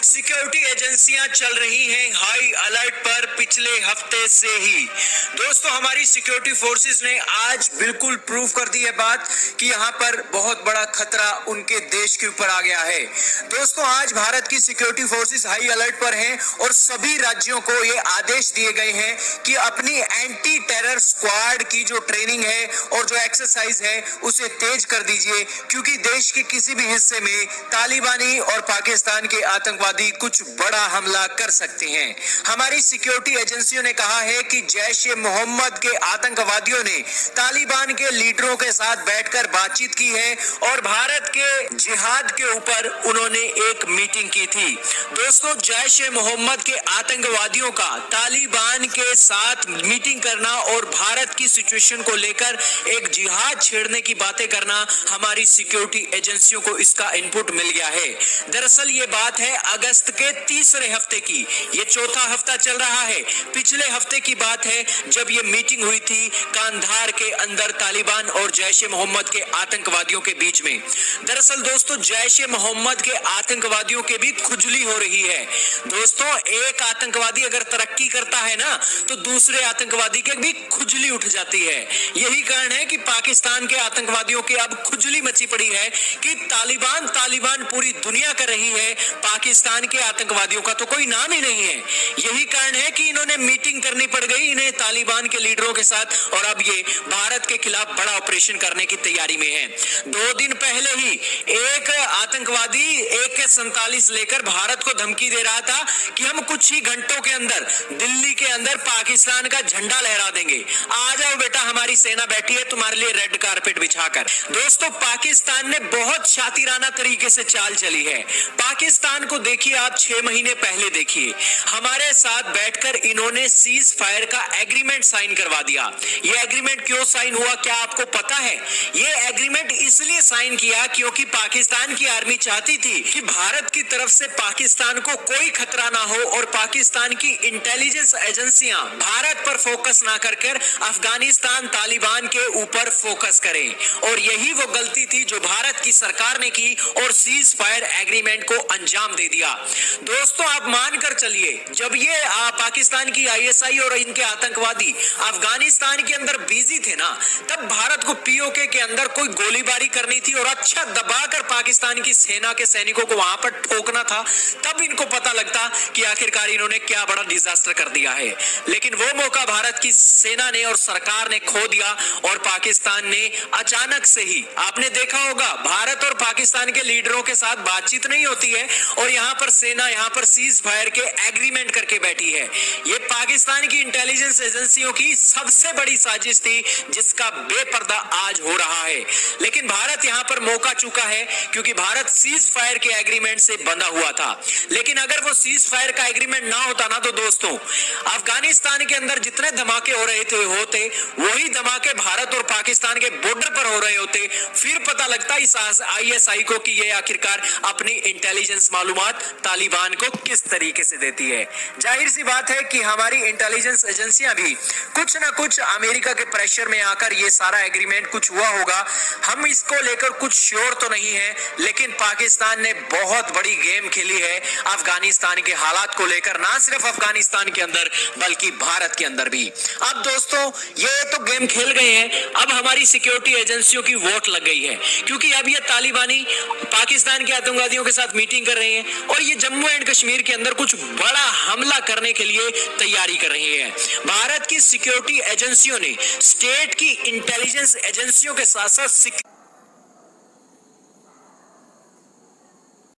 Security एजेंसियां चल रही हैं हाई अलर्ट पर पिछले हफ्ते से ही। दोस्तों, हमारी सिक्योरिटी फोर्सेस ने आज बिल्कुल प्रूव कर दी है बात कि यहां पर बहुत बड़ा खतरा उनके देश के ऊपर आ गया है। दोस्तों, आज भारत की सिक्योरिटी फोर्सेस हाई अलर्ट पर हैं और सभी राज्यों को ये आदेश दिए गए हैं कि अपनी एंटी टेरर स्क्वाड की जो ट्रेनिंग है और जो एक्सरसाइज है उसे तेज कर दीजिए, क्योंकि देश के किसी भी हिस्से में तालिबानी और पाकिस्तान के आतंकवादी कुछ बड़ा हमला कर सकते हैं। हमारी सिक्योरिटी एजेंसियों ने कहा है कि जैश ए मोहम्मद के आतंकवादियों ने तालिबान के लीडरों के साथ बैठकर बातचीत की है और भारत के जिहाद के ऊपर उन्होंने एक मीटिंग की थी। दोस्तों, जैश ए मोहम्मद के आतंकवादियों का तालिबान के साथ मीटिंग करना और भारत की सिचुएशन को लेकर एक जिहाद छेड़ने की बातें करना, हमारी सिक्योरिटी एजेंसियों को इसका इनपुट मिल गया है। दरअसल ये बात है अगस्त के तीसरे हफ्ते की, ये चौथा हफ्ता चल रहा है। पिछले हफ्ते की बात है जब ये मीटिंग हुई थी कांधार के अंदर तालिबान और जैश ए मोहम्मद के आतंकवादियों के बीच में। दरअसल दोस्तों, जैश ए मोहम्मद के आतंकवादियों के भी खुजली हो रही है। दोस्तों, एक आतंकवादी अगर तरक्की करता है ना तो दूसरे आतंकवादी के भी खुजली उठ जाती है। यही कारण है कि पाकिस्तान के आतंकवादियों की अब खुजली मची पड़ी है कि तालिबान पूरी दुनिया कर रही है, पाकिस्तान के आतंकवादियों का तो कोई नाम ही नहीं है। यही कारण है कि इन्होंने मीटिंग करनी पड़ गई इन्हें तालिबान के लीडरों के साथ और अब ये भारत के खिलाफ बड़ा ऑपरेशन करने की तैयारी में है। 2 दिन पहले ही एक आतंकवादी AK-47 लेकर भारत को धमकी दे रहा था कि हम कुछ ही घंटों के अंदर दिल्ली के अंदर पाकिस्तान का झंडा लहरा देंगे, आ जाओ बेटा, हमारी सेना बैठी है तुम्हारे लिए रेड कारपेट बिछाकर। दोस्तों, पाकिस्तान ने बहुत शातिराना तरीके से चाल चली है। पाकिस्तान को देखिए आप 6 महीने पहले देखिए, हमारे साथ बैठकर इन्होंने सीज फायर का एग्रीमेंट साइन करवा दिया। ये एग्रीमेंट क्यों साइन हुआ, क्या आपको पता है? ये एग्रीमेंट इसलिए साइन किया क्योंकि पाकिस्तान की आर्मी चाहती थी कि भारत की तरफ से पाकिस्तान को कोई खतरा ना हो और पाकिस्तान की इंटेलिजेंस एजेंसियां भारत पर फोकस ना कर अफगानिस्तान तालिबान के ऊपर फोकस करें। और यही वो गलती थी जो भारत की सरकार ने की और सीज फायर एग्रीमेंट को अंजाम दे दिया। दोस्तों, आप मानकर चलिए, जब ये पाकिस्तान की ISI और इनके आतंकवादी अफगानिस्तान के अंदर बिजी थे ना, तब भारत को POK के अंदर कोई गोलीबारी करनी थी और अच्छा दबाकर पाकिस्तान की सेना के सैनिकों को वहां पर ठोकना था, तब इनको पता लगता कि आखिरकार इन्होंने क्या बड़ा डिजास्टर कर दिया है। लेकिन वो मौका भारत की सेना ने और सरकार ने खो दिया और पाकिस्तान ने अचानक से ही, आपने देखा होगा, भारत और पाकिस्तान के लीडरों के साथ बातचीत नहीं होती है और यहां पर सेना यहां पर सीज फायर के एग्रीमेंट करके बैठी है। ये पाकिस्तान की इंटेलिजेंस एजेंसियों की सबसे बड़ी साजिश थी जिसका बेपर्दा आज हो रहा है। लेकिन भारत यहां पर मौका चुका है क्योंकि भारत सीज फायर के एग्रीमेंट से बंधा हुआ था। लेकिन अगर वो सीज फायर का एग्रीमेंट ना होता ना तो दोस्तों, अफगानिस्तान के अंदर जितने धमाके हो रहे थे होते वही धमाके भारत और पाकिस्तान के बॉर्डर पर हो रहे होते। फिर पता लगता इस ISI को कि ये आखिरकार अपनी इंटेलिजेंस मालूमात तालिबान को किस तरीके से देती है। जाहिर सी बात है कि हमारी इंटेलिजेंस एजेंसियां भी कुछ ना कुछ अमेरिका के प्रेशर में आकर ये सारा एग्रीमेंट कुछ हुआ होगा। हम इसको लेकर कुछ श्योर तो नहीं है, लेकिन पाकिस्तान ने बहुत बड़ी गेम खेली है अफगानिस्तान के हालात को लेकर, ना सिर्फ अफगानिस्तान के अंदर बल्कि भारत के अंदर भी। अब दोस्तों, ये तो गेम खेल गए हैं, अब हमारी सिक्योरिटी एजेंसियों की वोट लग गई है क्योंकि अब ये तालिबानी पाकिस्तान के आतंकवादियों के साथ मीटिंग कर रहे हैं और ये जम्मू एंड कश्मीर के अंदर कुछ बड़ा हमला करने के लिए तैयारी कर रही है। भारत की सिक्योरिटी एजेंसियों ने स्टेट की इंटेलिजेंस एजेंसियों के साथ साथ